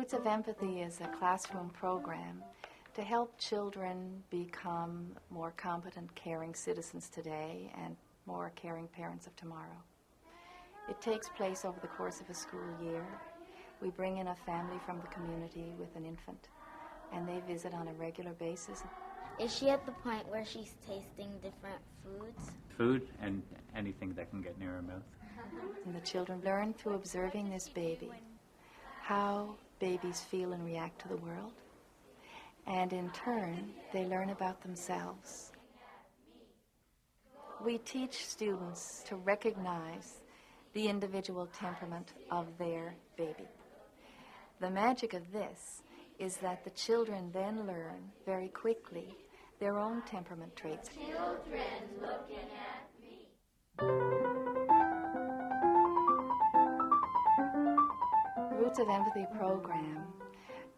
Roots of Empathy is a classroom program to help children become more competent, caring citizens today and more caring parents of tomorrow. It takes place over the course of a school year. We bring in a family from the community with an infant, and they visit on a regular basis. Is she at the point where she's tasting different foods? Food and anything that can get near her mouth. And the children learn through observing this baby how babies feel and react to the world. And in turn, they learn about themselves. We teach students to recognize the individual temperament of their baby. The magic of this is that the children then learn very quickly their own temperament traits. Children looking at me. The Roots of Empathy program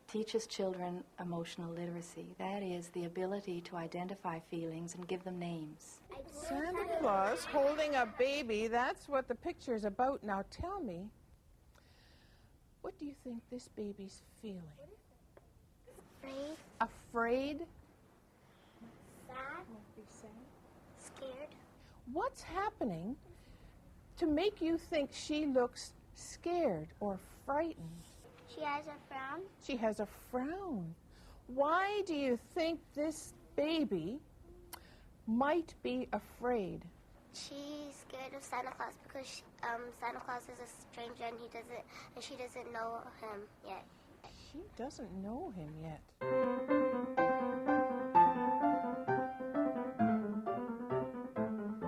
teaches children emotional literacy. That is, the ability to identify feelings and give them names. Santa Claus holding a baby, that's what the picture's about. Now tell me, what do you think this baby's feeling? Afraid. Afraid? Sad. Scared. What's happening to make you think she looks scared or frightened? She has a frown. She has a frown. Why do you think this baby might be afraid? She's scared of Santa Claus because Santa Claus is a stranger and she doesn't know him yet. She doesn't know him yet.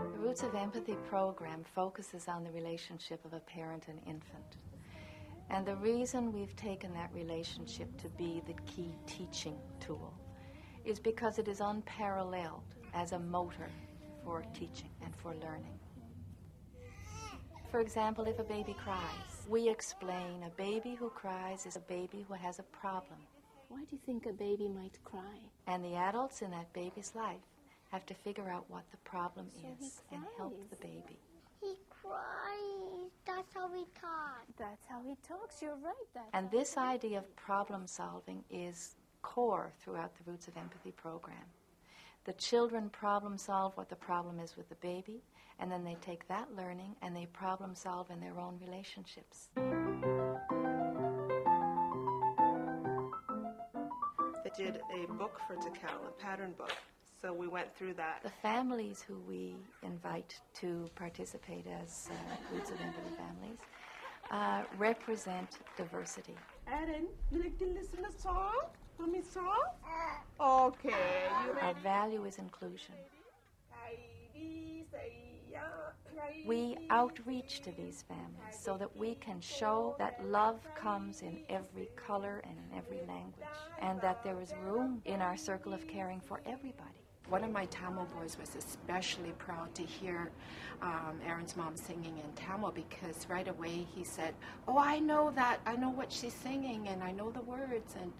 The Roots of Empathy program focuses on the relationship of a parent and infant. And the reason we've taken that relationship to be the key teaching tool is because it is unparalleled as a motor for teaching and for learning. For example, if a baby cries, we explain a baby who cries is a baby who has a problem. Why do you think a baby might cry? And the adults in that baby's life have to figure out what the problem is and help the baby. He cries. That's how we talk. That's how he talks. You're right. And this idea of problem solving is core throughout the Roots of Empathy program. The children problem solve what the problem is with the baby, and then they take that learning and they problem solve in their own relationships. They did a book for Tikal, a pattern book. So we went through that. The families who we invite to participate as Roots of Empathy families represent diversity. Aaron, you like to listen to a song? Mommy song? Okay. Our value is inclusion. We outreach to these families so that we can show that love comes in every color and in every language, and that there is room in our circle of caring for everybody. One of my Tamil boys was especially proud to hear Aaron's mom singing in Tamil, because right away he said, "Oh, I know that. I know what she's singing and I know the words," and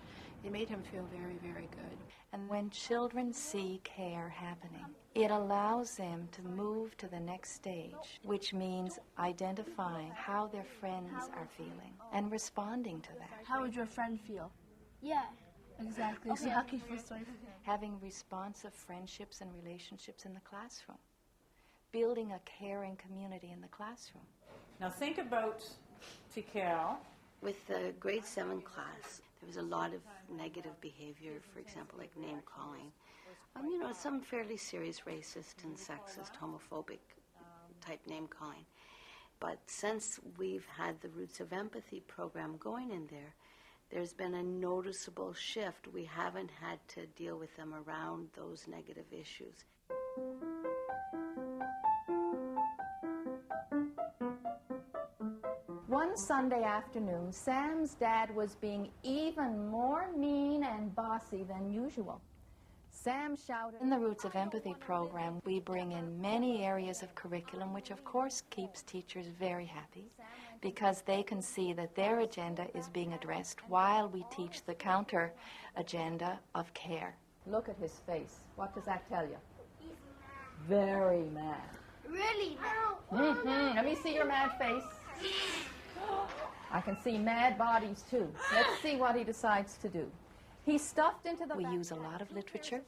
it made him feel very, very good. And when children see care happening, it allows them to move to the next stage, which means identifying how their friends are feeling and responding to that. How would your friend feel? Yeah. Exactly. So how can you feel sorry for him? Having responsive friendships and relationships in the classroom. Building a caring community in the classroom. Now think about Tikal. With the grade 7 class, there was a lot of negative behavior, for example, like name calling. Some fairly serious racist and sexist, homophobic type name calling. But since we've had the Roots of Empathy program going in there, there's been a noticeable shift. We haven't had to deal with them around those negative issues. One Sunday afternoon, Sam's dad was being even more mean and bossy than usual. Sam shouted. In the Roots of Empathy program, we bring in many areas of curriculum, which of course keeps teachers very happy, because they can see that their agenda is being addressed while we teach the counter agenda of care. Look at his face. What does that tell you? He's mad. Very mad. Really mad. Let me see your mad face. I can see mad bodies, too. Let's see what he decides to do. He's stuffed into the... We use a lot of literature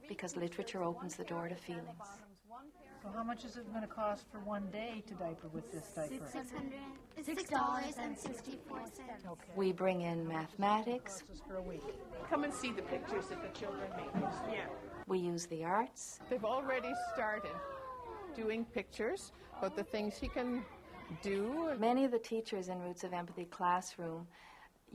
because literature opens the door to feelings. So how much is it going to cost for one day to diaper with this diaper? $6.64. Okay. We bring in mathematics. This is for a week. Come and see the pictures that the children make. Yeah. We use the arts. They've already started doing pictures about the things he can do. Many of the teachers in Roots of Empathy classroom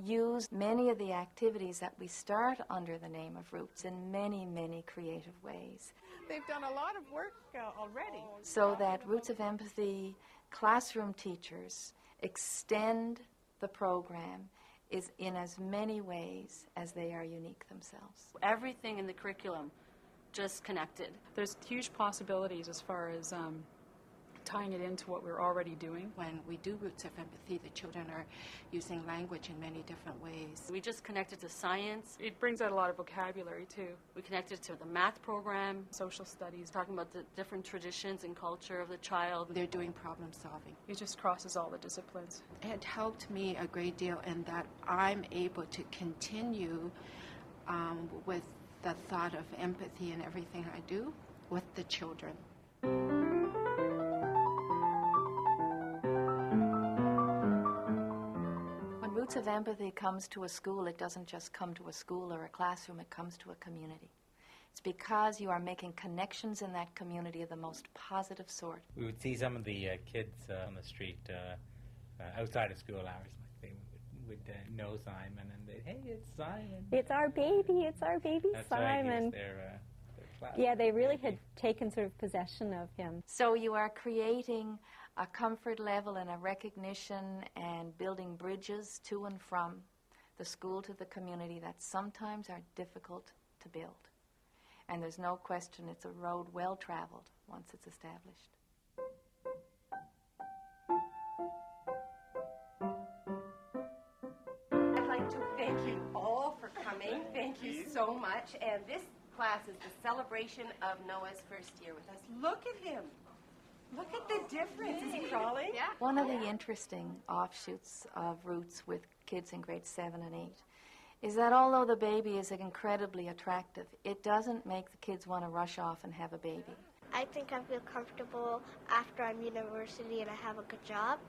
use many of the activities that we start under the name of Roots in many, many creative ways. They've done a lot of work already. So that Roots of Empathy classroom teachers extend the program is in as many ways as they are unique themselves. Everything in the curriculum just connected. There's huge possibilities as far as tying it into what we're already doing. When we do Roots of Empathy, the children are using language in many different ways. We just connected to science. It brings out a lot of vocabulary, too. We connected to the math program. Social studies. Talking about the different traditions and culture of the child. They're doing problem solving. It just crosses all the disciplines. It helped me a great deal in that I'm able to continue with the thought of empathy in everything I do with the children. When Roots of Empathy comes to a school, it doesn't just come to a school or a classroom, it comes to a community. It's because you are making connections in that community of the most positive sort. We would see some of the kids on the street outside of school hours. Like they would know Simon, and they'd, hey, it's Simon. It's our baby That's Simon. Right, he was their class. Yeah, they really had taken sort of possession of him. So you are creating a comfort level and a recognition and building bridges to and from the school to the community that sometimes are difficult to build. And there's no question it's a road well traveled once it's established. I'd like to thank you all for coming. Thank you so much. And this class is the celebration of Noah's first year with us. Look at him. Look at the difference. Is he crawling? Yeah. One of the interesting offshoots of Roots with kids in grades 7 and 8 is that although the baby is incredibly attractive, it doesn't make the kids want to rush off and have a baby. I think I feel comfortable after I'm university and I have a good job.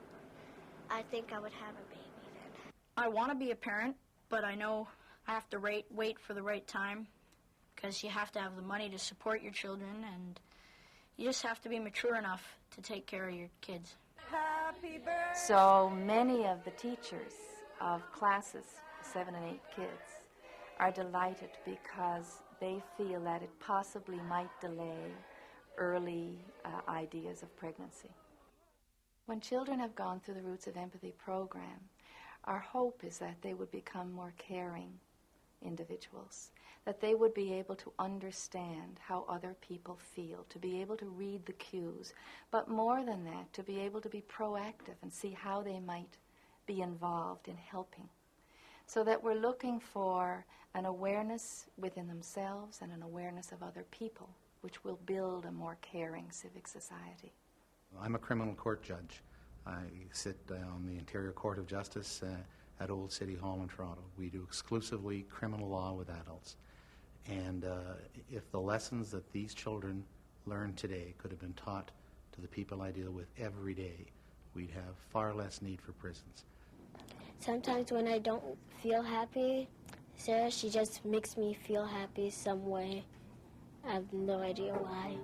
I think I would have a baby then. I want to be a parent, but I know I have to wait for the right time because you have to have the money to support your children, and you just have to be mature enough to take care of your kids. Happy birthday. So many of the teachers of classes 7 and 8 kids are delighted because they feel that it possibly might delay early ideas of pregnancy. When children have gone through the Roots of Empathy program, our hope is that they would become more caring individuals, that they would be able to understand how other people feel, to be able to read the cues, but more than that, to be able to be proactive and see how they might be involved in helping. So that we're looking for an awareness within themselves and an awareness of other people, which will build a more caring civic society. I'm a criminal court judge. I sit on the Interior Court of Justice at Old City Hall in Toronto. We do exclusively criminal law with adults. And if the lessons that these children learn today could have been taught to the people I deal with every day, we'd have far less need for prisons. Sometimes when I don't feel happy, Sarah, she just makes me feel happy some way. I have no idea why.